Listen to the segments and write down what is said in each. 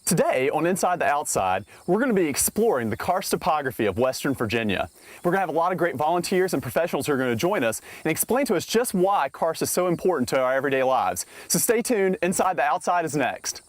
Today on Inside the Outside, we're going to be exploring the karst topography of Western Virginia. We're going to have a lot of great volunteers and professionals who are going to join us and explain to us just why karst is so important to our everyday lives. So stay tuned, Inside the Outside is next.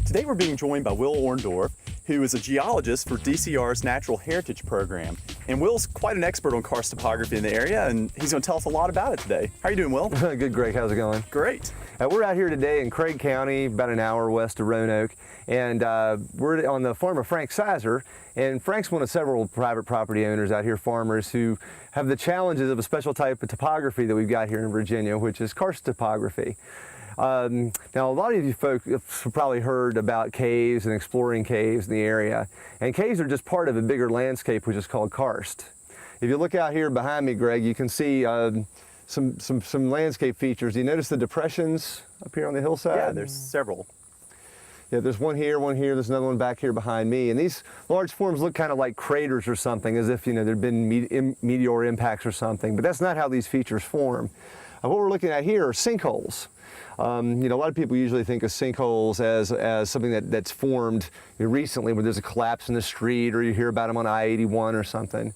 Today we're being joined by Will Orndorff, who is a geologist for DCR's Natural Heritage Program. And Will's quite an expert on karst topography in the area, and he's going to tell us a lot about it today. How are you doing, Will? Good, Greg. How's it going? Great. We're out here today in Craig County, about an hour west of Roanoke, and we're on the farm of Frank Sizer. And Frank's one of several private property owners out here, farmers who have the challenges of a special type of topography that we've got here in Virginia, which is karst topography. Now, a lot of you folks have probably heard about caves and exploring caves in the area, and caves are just part of a bigger landscape which is called karst. If you look out here behind me, Greg, you can see some landscape features. Do you notice the depressions up here on the hillside? Yeah, there's several. Yeah, there's one here, there's another one back here behind me, and these large forms look kind of like craters or something, as if, you know, there'd been meteor impacts or something, but that's not how these features form. What we're looking at here are sinkholes. You know, a lot of people usually think of sinkholes as something that's formed recently, where there's a collapse in the street, or you hear about them on I-81 or something.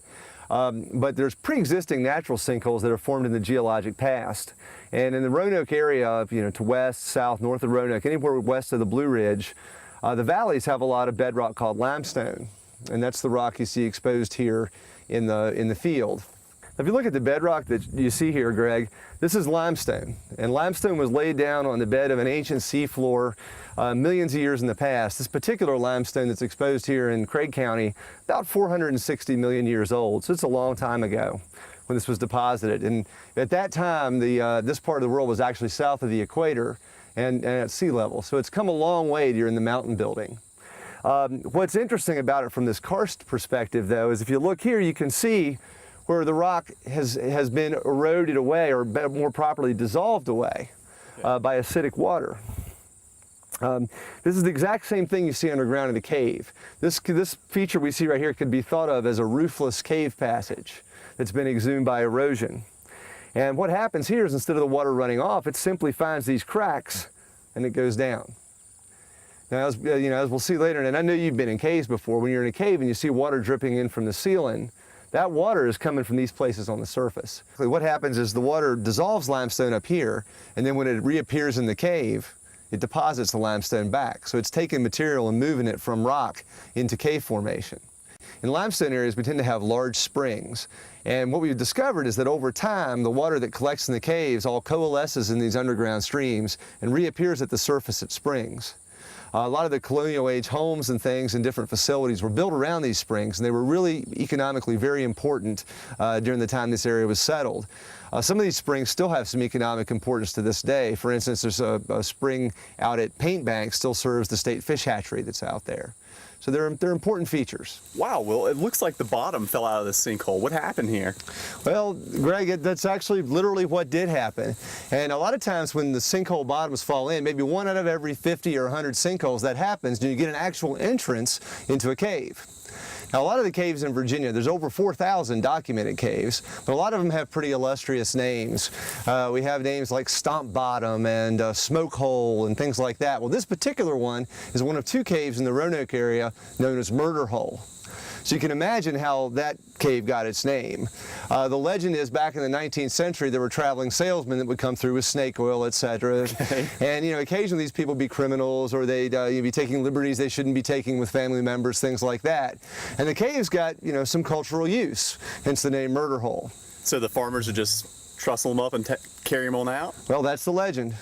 But there's pre-existing natural sinkholes that are formed in the geologic past. And in the Roanoke area, you know, to west, south, north of Roanoke, anywhere west of the Blue Ridge, the valleys have a lot of bedrock called limestone. And that's the rock you see exposed here in the field. If you look at the bedrock that you see here, Greg, this is limestone. And limestone was laid down on the bed of an ancient seafloor millions of years in the past. This particular limestone that's exposed here in Craig County, about 460 million years old. So it's a long time ago when this was deposited. And at that time, this part of the world was actually south of the equator and at sea level. So it's come a long way during the mountain building. What's interesting about it from this karst perspective, though, is if you look here, you can see where the rock has been eroded away, or more properly dissolved away by acidic water. This is the exact same thing you see underground in a cave. This feature we see right here could be thought of as a roofless cave passage that's been exhumed by erosion. And what happens here is, instead of the water running off, it simply finds these cracks and it goes down. Now, as we'll see later, and I know you've been in caves before, when you're in a cave and you see water dripping in from the ceiling, that water is coming from these places on the surface. What happens is the water dissolves limestone up here, and then when it reappears in the cave, it deposits the limestone back. So it's taking material and moving it from rock into cave formation. In limestone areas, we tend to have large springs. And what we've discovered is that over time, the water that collects in the caves all coalesces in these underground streams and reappears at the surface at springs. A lot of the colonial age homes and things and different facilities were built around these springs, and they were really economically very important during the time this area was settled. Some of these springs still have some economic importance to this day. For instance, there's a spring out at Paint Bank still serves the state fish hatchery that's out there. So they're important features. Wow, Will, it looks like the bottom fell out of this sinkhole. What happened here? Well, Greg, that's actually literally what did happen. And a lot of times when the sinkhole bottoms fall in, maybe 1 out of every 50 or 100 sinkholes that happens, you get an actual entrance into a cave. Now, a lot of the caves in Virginia, there's over 4,000 documented caves, but a lot of them have pretty illustrious names. We have names like Stomp Bottom and Smoke Hole and things like that. Well, this particular one is one of 2 caves in the Roanoke area known as Murder Hole. So you can imagine how that cave got its name. The legend is back in the 19th century there were traveling salesmen that would come through with snake oil, etc. Okay. And occasionally these people would be criminals, or they'd be taking liberties they shouldn't be taking with family members, things like that. And the caves got some cultural use, hence the name Murder Hole. So the farmers would just trussel them up and carry them on out? Well, that's the legend.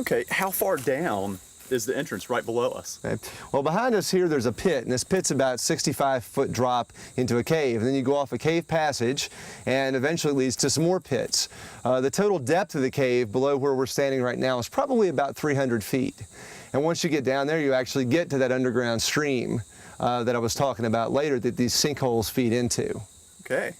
Okay, how far down is the entrance right below us? Okay. Well, behind us here there's a pit, and this pit's about 65-foot drop into a cave, and then you go off a cave passage and eventually leads to some more pits. The total depth of the cave below where we're standing right now is probably about 300 feet. And once you get down there, you actually get to that underground stream that I was talking about later that these sinkholes feed into. Okay.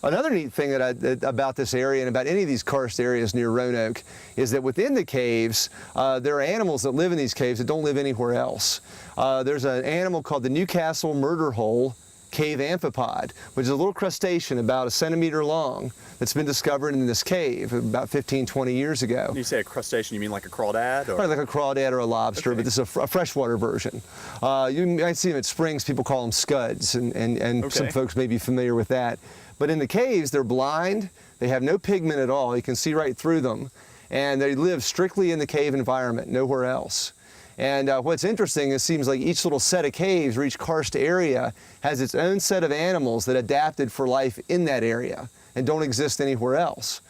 Another neat thing about this area and about any of these karst areas near Roanoke is that within the caves, there are animals that live in these caves that don't live anywhere else. There's an animal called the Newcastle Murder Hole cave amphipod, which is a little crustacean about 1 centimeter long that's been discovered in this cave about 15, 20 years ago. When you say a crustacean, you mean like a crawdad? Or? Right, like a crawdad or a lobster, okay. But this is a freshwater version. You might see them at springs, people call them scuds, and okay. Some folks may be familiar with that. But in the caves, they're blind, they have no pigment at all, you can see right through them, and they live strictly in the cave environment, nowhere else. And what's interesting, it seems like each little set of caves or each karst area has its own set of animals that adapted for life in that area and don't exist anywhere else.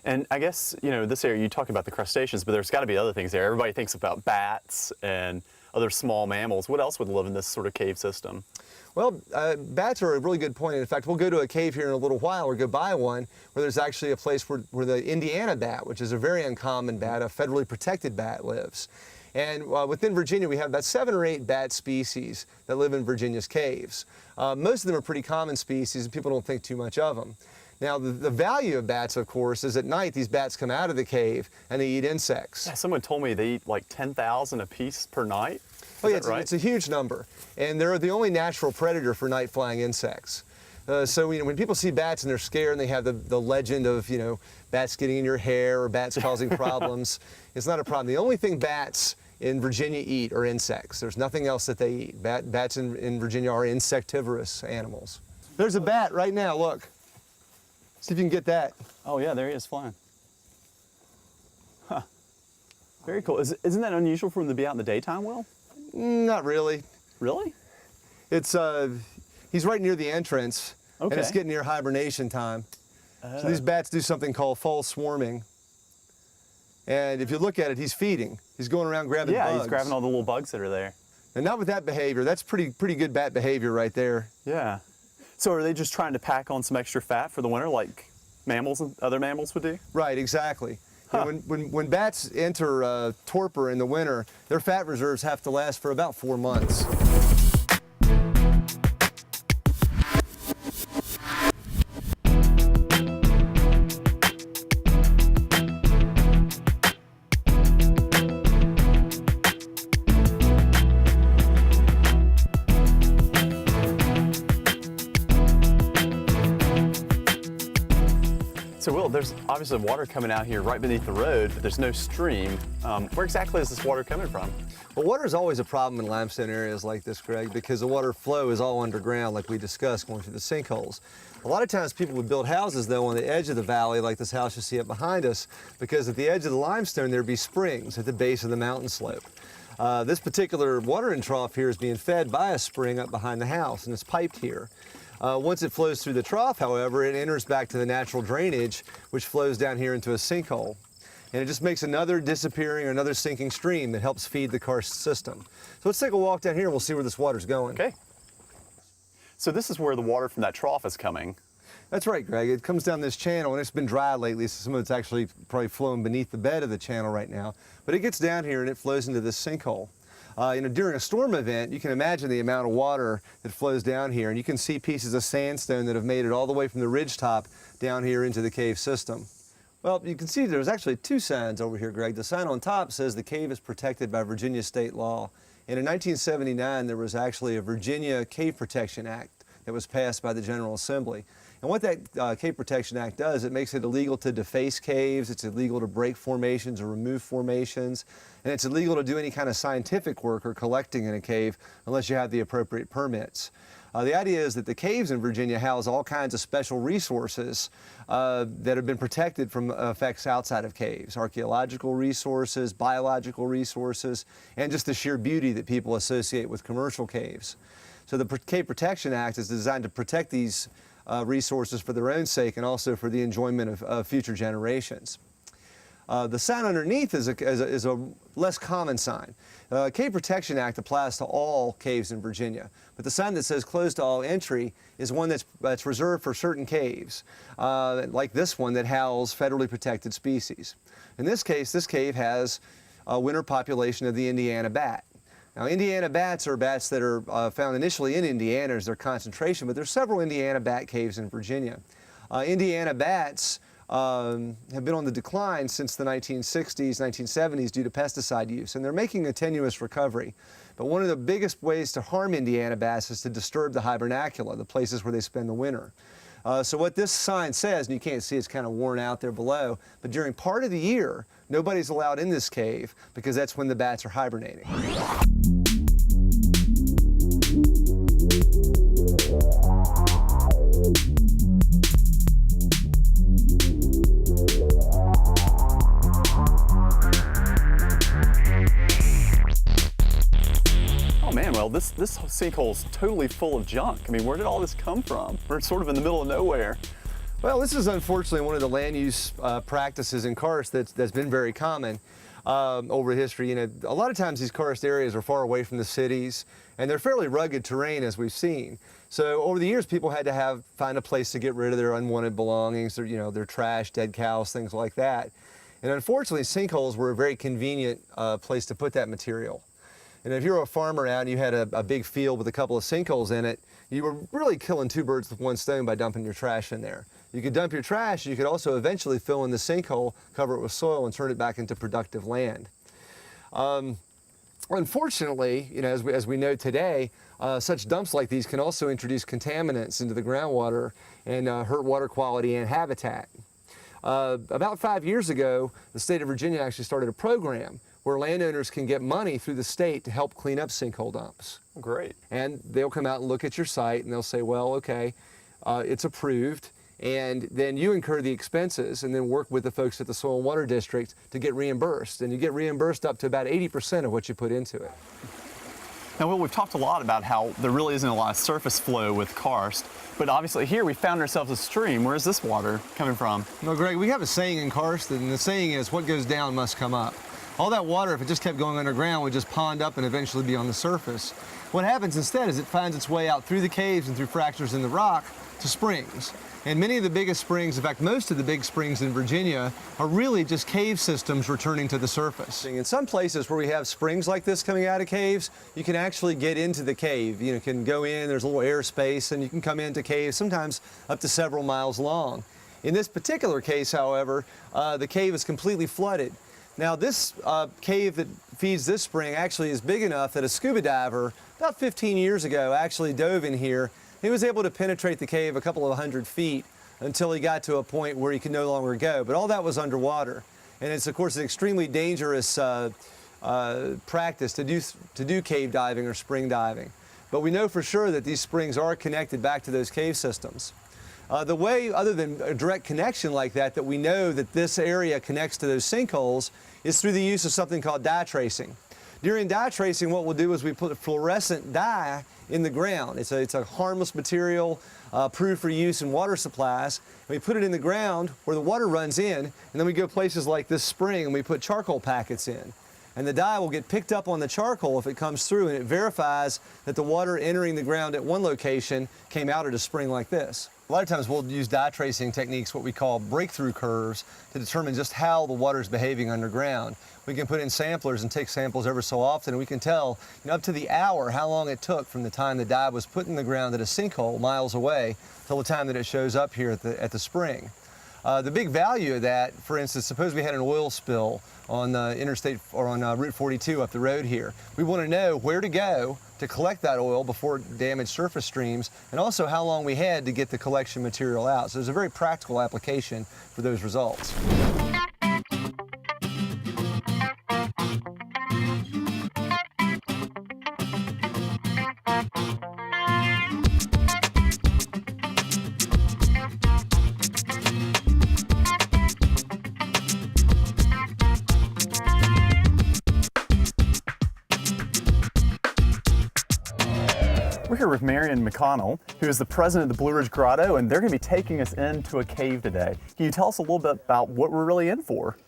And I guess, this area, you talk about the crustaceans, but there's got to be other things there. Everybody thinks about bats and other small mammals. What else would live in this sort of cave system? Well, bats are a really good point. In fact, we'll go to a cave here in a little while, or go by one, where there's actually a place where the Indiana bat, which is a very uncommon bat, a federally protected bat, lives. And within Virginia, we have about 7 or 8 bat species that live in Virginia's caves. Most of them are pretty common species, and people don't think too much of them. Now, the value of bats, of course, is at night these bats come out of the cave and they eat insects. Yeah, someone told me they eat like 10,000 a piece per night. Oh yeah, right? It's a huge number, and they're the only natural predator for night-flying insects. So when people see bats and they're scared and they have the legend of bats getting in your hair or bats causing problems, it's not a problem. The only thing bats in Virginia eat are insects. There's nothing else that they eat. Bats in Virginia are insectivorous animals. There's a bat right now, look. See if you can get that. Oh yeah, there he is flying. Huh. Very cool. Isn't that unusual for him to be out in the daytime, Will? Not really. Really? It's he's right near the entrance, okay. And it's getting near hibernation time. So these bats do something called fall swarming. And if you look at it, he's feeding. He's going around grabbing bugs. Yeah, he's grabbing all the little bugs that are there. And not with that behavior. That's pretty good bat behavior right there. Yeah. So are they just trying to pack on some extra fat for the winter like mammals and other mammals would do? Right, exactly. Huh. When bats enter torpor in the winter, their fat reserves have to last for about 4 months. So Will, there's obviously water coming out here right beneath the road, but there's no stream. Where exactly is this water coming from? Well, water is always a problem in limestone areas like this, Greg, because the water flow is all underground, like we discussed, going through the sinkholes. A lot of times people would build houses, though, on the edge of the valley, like this house you see up behind us, because at the edge of the limestone there'd be springs at the base of the mountain slope. This particular watering trough here is being fed by a spring up behind the house, and it's piped here. Once it flows through the trough, however, it enters back to the natural drainage, which flows down here into a sinkhole. and it just makes another disappearing or another sinking stream that helps feed the karst system. So let's take a walk down here and we'll see where this water's going. Okay. So this is where the water from that trough is coming. That's right, Greg. It comes down this channel, and it's been dry lately, so some of it's actually probably flowing beneath the bed of the channel right now. But it gets down here and it flows into this sinkhole. During a storm event, you can imagine the amount of water that flows down here, and you can see pieces of sandstone that have made it all the way from the ridge top down here into the cave system. Well, you can see there's actually two signs over here, Greg. The sign on top says the cave is protected by Virginia state law. And in 1979, there was actually a Virginia Cave Protection Act that was passed by the General Assembly. And what that Cave Protection Act does, it makes it illegal to deface caves, it's illegal to break formations or remove formations, and it's illegal to do any kind of scientific work or collecting in a cave unless you have the appropriate permits. The idea is that the caves in Virginia house all kinds of special resources that have been protected from effects outside of caves, archaeological resources, biological resources, and just the sheer beauty that people associate with commercial caves. So the Cave Protection Act is designed to protect these resources for their own sake and also for the enjoyment of future generations. The sign underneath is a less common sign. Cave Protection Act applies to all caves in Virginia, but the sign that says closed to all entry is one that's reserved for certain caves, like this one that houses federally protected species. In this case, this cave has a winter population of the Indiana bat. Now, Indiana bats are bats that are found initially in Indiana as their concentration, but there's several Indiana bat caves in Virginia. Indiana bats have been on the decline since the 1960s, 1970s due to pesticide use, and they're making a tenuous recovery. But one of the biggest ways to harm Indiana bats is to disturb the hibernacula, the places where they spend the winter. So what this sign says, and you can't see it's kind of worn out there below, but during part of the year, nobody's allowed in this cave because that's when the bats are hibernating. Well, this sinkhole's totally full of junk. I mean, where did all this come from? We're sort of in the middle of nowhere. Well, this is unfortunately one of the land use practices in karst that's been very common over history. You know, a lot of times these karst areas are far away from the cities, and they're fairly rugged terrain, as we've seen. So over the years, people had to find a place to get rid of their unwanted belongings, their trash, dead cows, things like that. And unfortunately, sinkholes were a very convenient place to put that material. And if you're a farmer out and you had a big field with a couple of sinkholes in it, you were really killing two birds with one stone by dumping your trash in there. You could dump your trash, you could also eventually fill in the sinkhole, cover it with soil, and turn it back into productive land. Unfortunately, as we know today, such dumps like these can also introduce contaminants into the groundwater and hurt water quality and habitat. About 5 years ago, the state of Virginia actually started a program where landowners can get money through the state to help clean up sinkhole dumps. Great. And they'll come out and look at your site and they'll say, well, okay, it's approved, and then you incur the expenses and then work with the folks at the Soil and Water District to get reimbursed. And you get reimbursed up to about 80% of what you put into it. Now, Will, we've talked a lot about how there really isn't a lot of surface flow with karst, but obviously here we found ourselves a stream. Where's this water coming from? No, Greg, we have a saying in karst, and the saying is, what goes down must come up. All that water, if it just kept going underground, would just pond up and eventually be on the surface. What happens instead is it finds its way out through the caves and through fractures in the rock to springs. And many of the biggest springs, in fact, most of the big springs in Virginia, are really just cave systems returning to the surface. In some places where we have springs like this coming out of caves, you can actually get into the cave. You can go in, there's a little air space, and you can come into caves, sometimes up to several miles long. In this particular case, however, the cave is completely flooded. Now, this cave that feeds this spring actually is big enough that a scuba diver about 15 years ago actually dove in here. He was able to penetrate the cave a couple of 100 feet until he got to a point where he could no longer go. But all that was underwater. And it's, of course, an extremely dangerous practice to do cave diving or spring diving. But we know for sure that these springs are connected back to those cave systems. The way, other than a direct connection like that we know that this area connects to those sinkholes is through the use of something called dye tracing. During dye tracing, what we'll do is we put a fluorescent dye in the ground. It's a harmless material, approved for use in water supplies. And we put it in the ground where the water runs in, and then we go places like this spring and we put charcoal packets in. And the dye will get picked up on the charcoal if it comes through, and it verifies that the water entering the ground at one location came out at a spring like this. A lot of times we'll use dye tracing techniques, what we call breakthrough curves, to determine just how the water is behaving underground. We can put in samplers and take samples ever so often, and we can tell up to the hour how long it took from the time the dye was put in the ground at a sinkhole miles away till the time that it shows up here at the spring. The big value of that, for instance, suppose we had an oil spill on interstate or on Route 42 up the road here. We want to know where to go to collect that oil before it damaged surface streams, and also how long we had to get the collection material out. So there's a very practical application for those results. We're here with Marion McConnell, who is the president of the Blue Ridge Grotto, and they're going to be taking us into a cave today. Can you tell us a little bit about what we're really in for?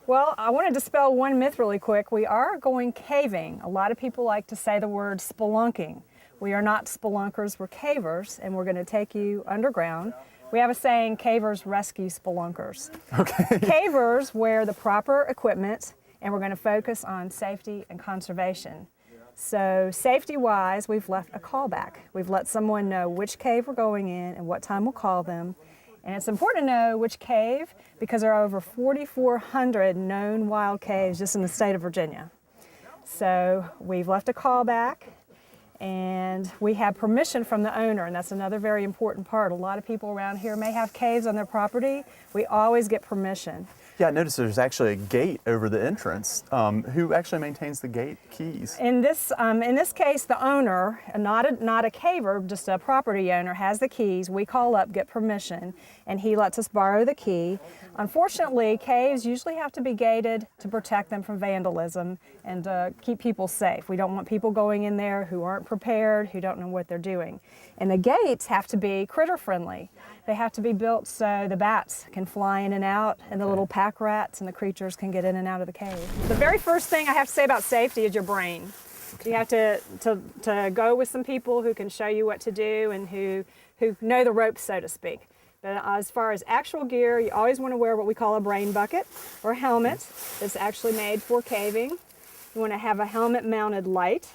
Well, I want to dispel one myth really quick. We are going caving. A lot of people like to say the word spelunking. We are not spelunkers, we're cavers, and we're going to take you underground. We have a saying, cavers rescue spelunkers. Okay. Cavers wear the proper equipment, and we're going to focus on safety and conservation. So safety-wise, we've left a callback. We've let someone know which cave we're going in and what time we'll call them. And it's important to know which cave because there are over 4,400 known wild caves just in the state of Virginia. So we've left a callback, and we have permission from the owner, and that's another very important part. A lot of people around here may have caves on their property. We always get permission. Yeah, I noticed there's actually a gate over the entrance. Who actually maintains the gate keys? In this case, the owner, not a caver, just a property owner, has the keys. We call up, get permission, and he lets us borrow the key. Unfortunately, caves usually have to be gated to protect them from vandalism and keep people safe. We don't want people going in there who aren't prepared, who don't know what they're doing. And the gates have to be critter friendly. They have to be built so the bats can fly in and out, and the little pack rats and the creatures can get in and out of the cave. The very first thing I have to say about safety is your brain. You have to go with some people who can show you what to do and who know the ropes, so to speak. But as far as actual gear, you always want to wear what we call a brain bucket or helmet. It's actually made for caving. You want to have a helmet-mounted light.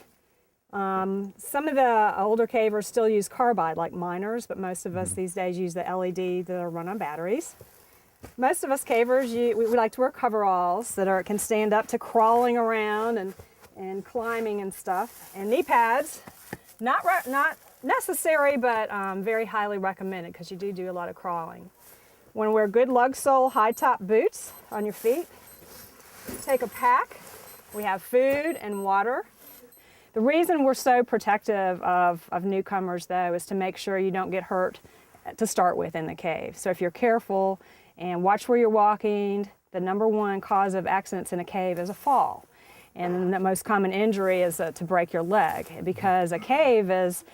Some of the older cavers still use carbide like miners, but most of us these days use the LED that are run on batteries. Most of us cavers, we like to wear coveralls that can stand up to crawling around and climbing and stuff. And knee pads, not necessary, but very highly recommended because you do a lot of crawling. You want to wear good lug sole, high top boots on your feet. Take a pack. We have food and water. The reason we're so protective of newcomers, though, is to make sure you don't get hurt to start with in the cave. So if you're careful and watch where you're walking, the number one cause of accidents in a cave is a fall. And the most common injury is to break your leg, because a cave is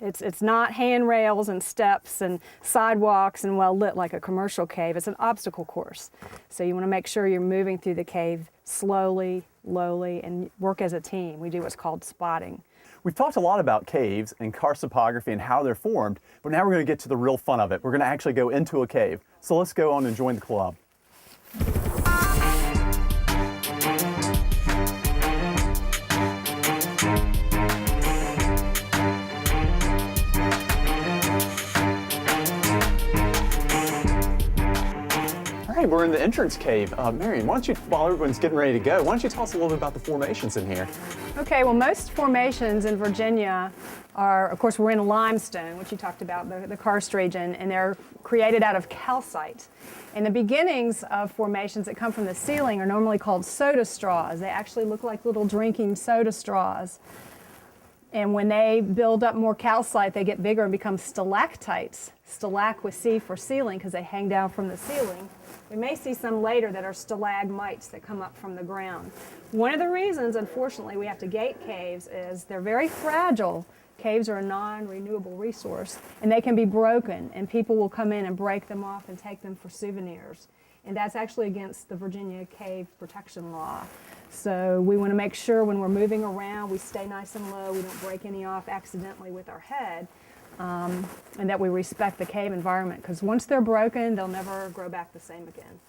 it's not handrails and steps and sidewalks and well lit like a commercial cave. It's an obstacle course. So you want to make sure you're moving through the cave slowly, lowly, and work as a team. We do what's called spotting. We've talked a lot about caves and karst topography and how they're formed, but now we're going to get to the real fun of it. We're going to actually go into a cave. So let's go on and join the club. All right, we're in the entrance cave. Marion, why don't you, while everyone's getting ready to go, why don't you tell us a little bit about the formations in here? Okay, well, most formations in Virginia are, of course, we're in limestone, which you talked about, the karst region, and they're created out of calcite. And the beginnings of formations that come from the ceiling are normally called soda straws. They actually look like little drinking soda straws. And when they build up more calcite, they get bigger and become stalactites. Stalac with C for ceiling because they hang down from the ceiling. We may see some later that are stalagmites that come up from the ground. One of the reasons, unfortunately, we have to gate caves is they're very fragile. Caves are a non-renewable resource, and they can be broken, and people will come in and break them off and take them for souvenirs. And that's actually against the Virginia Cave Protection Law. So we want to make sure when we're moving around, we stay nice and low, we don't break any off accidentally with our head, and that we respect the cave environment, because once they're broken, they'll never grow back the same again.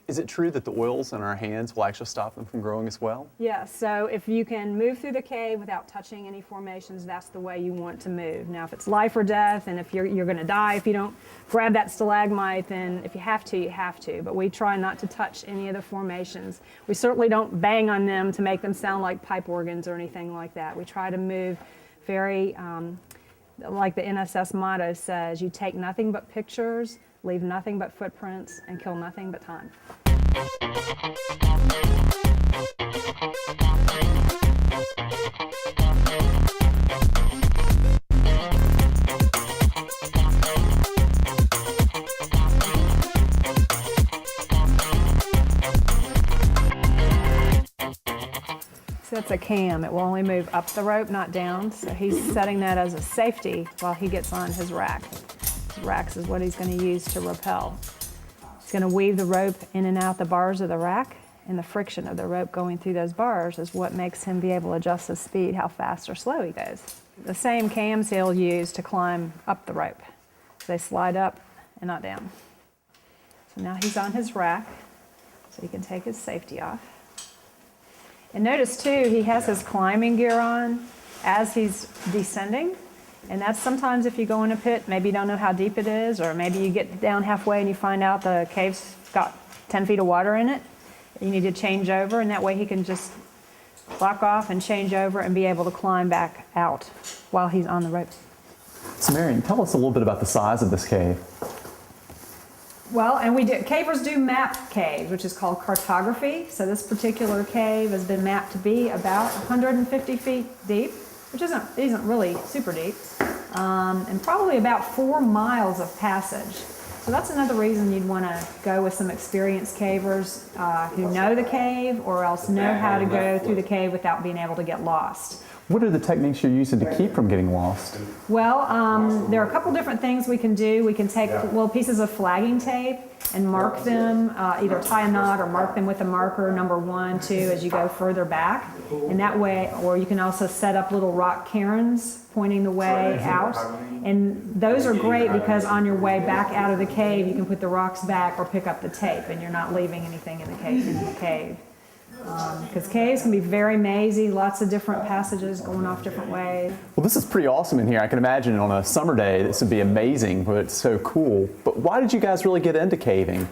Is it true that the oils in our hands will actually stop them from growing as well? Yeah, so if you can move through the cave without touching any formations, that's the way you want to move. Now, if it's life or death, and if you're going to die if you don't grab that stalagmite, then if you have to, you have to. But we try not to touch any of the formations. We certainly don't bang on them to make them sound like pipe organs or anything like that. We try to move very, like the NSS motto says, you take nothing but pictures, leave nothing but footprints, and kill nothing but time. So that's a cam. It will only move up the rope, not down. So he's setting that as a safety while he gets on his rack. His racks is what he's going to use to rappel. He's going to weave the rope in and out the bars of the rack, and the friction of the rope going through those bars is what makes him be able to adjust his speed, how fast or slow he goes. The same cams he'll use to climb up the rope. So they slide up and not down. So now he's on his rack, so he can take his safety off. And notice too, he has his climbing gear on as he's descending. And that's sometimes if you go in a pit, maybe you don't know how deep it is, or maybe you get down halfway and you find out the cave's got 10 feet of water in it. You need to change over, and that way he can just lock off and change over and be able to climb back out while he's on the rope. So Marion, tell us a little bit about the size of this cave. Well, and cavers do map caves, which is called cartography. So this particular cave has been mapped to be about 150 feet deep, which isn't really super deep, and probably about 4 miles of passage. So that's another reason you'd want to go with some experienced cavers who know the cave, or else know how to go through the cave without being able to get lost. What are the techniques you're using to keep from getting lost? Well, there are a couple different things we can do. We can take little pieces of flagging tape and mark them, either tie a knot or mark them with a marker, number 1, 2, as you go further back. And that way, or you can also set up little rock cairns pointing the way out. And those are great because on your way back out of the cave, you can put the rocks back or pick up the tape, and you're not leaving anything in the cave. Because caves can be very mazy, lots of different passages going off different ways. Well, this is pretty awesome in here. I can imagine on a summer day this would be amazing, but it's so cool. But why did you guys really get into caving?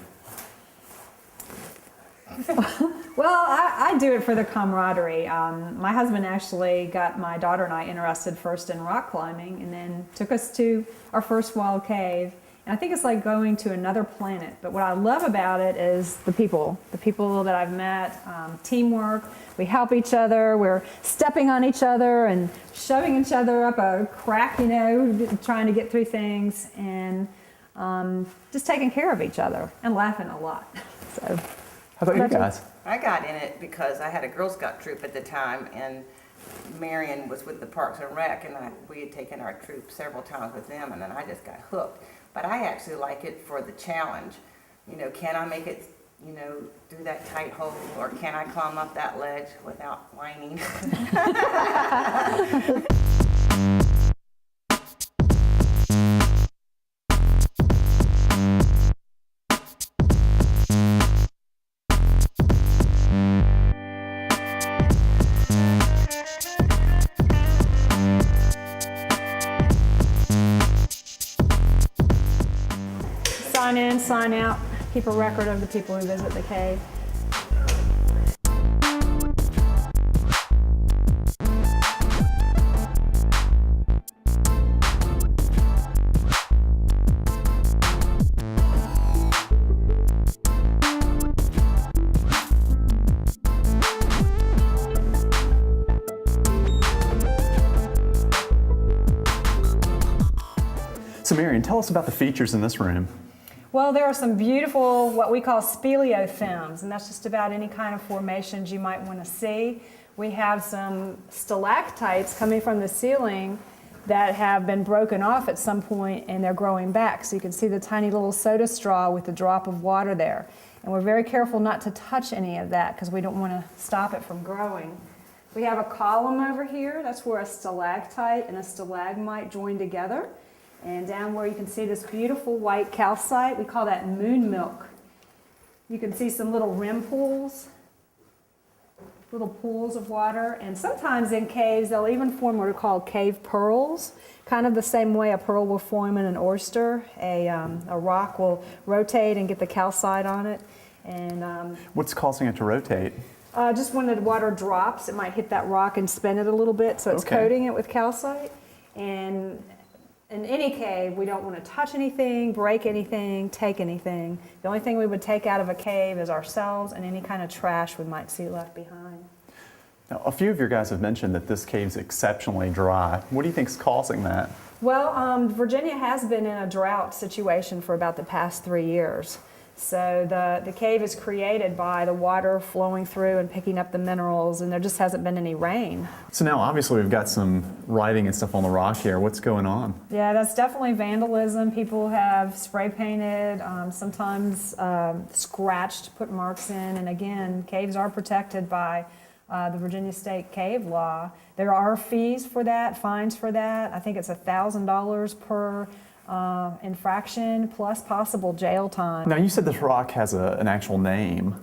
Well, I do it for the camaraderie. My husband actually got my daughter and I interested first in rock climbing, and then took us to our first wild cave. And I think it's like going to another planet. But what I love about it is the people that I've met, teamwork. We help each other. We're stepping on each other and shoving each other up a crack, trying to get through things, and just taking care of each other and laughing a lot. So, how about you guys? I got in it because I had a Girl Scout troop at the time, and Marion was with the Parks and Rec, and we had taken our troop several times with them, and then I just got hooked. But I actually like it for the challenge. Can I make it, through that tight hole, or can I climb up that ledge without whining? Sign in, sign out, keep a record of the people who visit the cave. So Marion, tell us about the features in this room. Well, there are some beautiful, what we call speleothems, and that's just about any kind of formations you might want to see. We have some stalactites coming from the ceiling that have been broken off at some point and they're growing back. So you can see the tiny little soda straw with the drop of water there. And we're very careful not to touch any of that because we don't want to stop it from growing. We have a column over here. That's where a stalactite and a stalagmite join together. And down where you can see this beautiful white calcite, we call that moon milk. You can see some little rim pools, little pools of water. And sometimes in caves, they'll even form what are called cave pearls, kind of the same way a pearl will form in an oyster. A rock will rotate and get the calcite on it. And What's causing it to rotate? just when the water drops, it might hit that rock and spin it a little bit, so it's Okay. coating it with calcite. And in any cave, we don't want to touch anything, break anything, take anything. The only thing we would take out of a cave is ourselves and any kind of trash we might see left behind. Now, a few of your guys have mentioned that this cave's exceptionally dry. What do you think is causing that? Well, Virginia has been in a drought situation for about the past 3 years. So the cave is created by the water flowing through and picking up the minerals, and there just hasn't been any rain. So now, obviously, we've got some writing and stuff on the rock here. What's going on? Yeah, that's definitely vandalism. People have spray painted, sometimes scratched, put marks in, and again, caves are protected by the Virginia State Cave Law. There are fees for that, fines for that. I think it's $1,000 per infraction plus possible jail time. Now, you said this rock has an actual name.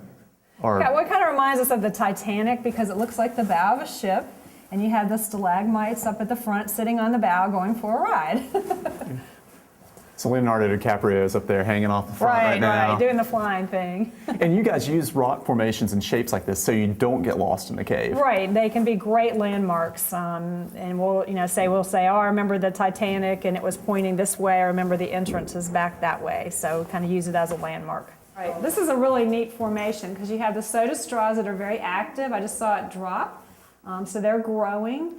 Or Yeah, well, it kind of reminds us of the Titanic because it looks like the bow of a ship, and you have the stalagmites up at the front sitting on the bow going for a ride. So Leonardo DiCaprio is up there hanging off the front right now. Right, doing the flying thing. And you guys use rock formations and shapes like this so you don't get lost in the cave. Right, they can be great landmarks, and we'll say, oh, I remember the Titanic, and it was pointing this way. I remember the entrance is back that way, so kind of use it as a landmark. Right, this is a really neat formation because you have the soda straws that are very active. I just saw it drop, so they're growing.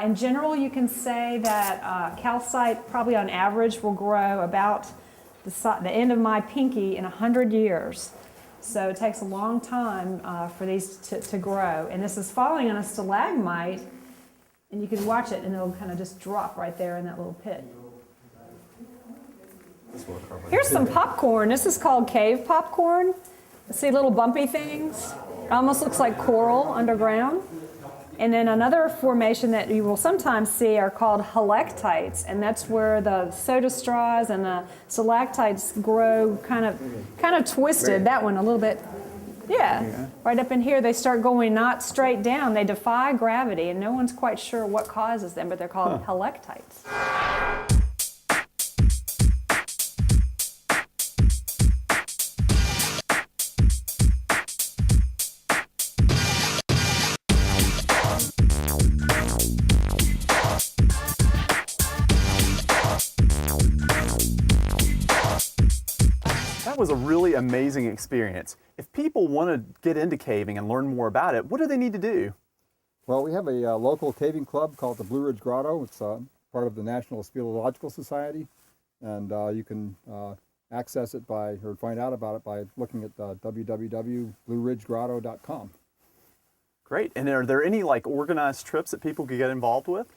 In general, you can say that calcite probably on average will grow about the end of my pinky in 100 years. So it takes a long time for these to grow. And this is falling on a stalagmite, and you can watch it and it'll kind of just drop right there in that little pit. Here's some popcorn. This is called cave popcorn. See little bumpy things? It almost looks like coral underground. And then another formation that you will sometimes see are called halectites, and that's where the soda straws and the stalactites grow kind of twisted. That one a little bit, yeah. Right up in here, they start going not straight down. They defy gravity, and no one's quite sure what causes them, but they're called halectites. That was a really amazing experience. If people want to get into caving and learn more about it, what do they need to do? Well, we have a local caving club called the Blue Ridge Grotto. It's part of the National Speleological Society, and you can access it or find out about it by looking at www.blueridgegrotto.com. Great. And are there any organized trips that people could get involved with?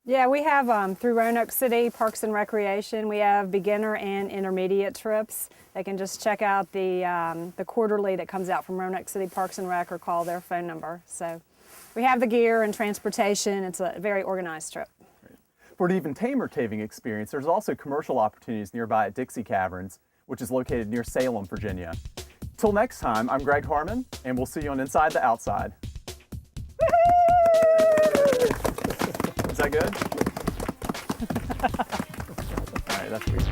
Yeah, we have through Roanoke City Parks and Recreation, we have beginner and intermediate trips. They can just check out the quarterly that comes out from Roanoke City Parks and Rec or call their phone number. So we have the gear and transportation. It's a very organized trip. For an even tamer caving experience, there's also commercial opportunities nearby at Dixie Caverns, which is located near Salem, Virginia. Till next time, I'm Greg Harmon, and we'll see you on Inside the Outside. Is that good? All right, that's good.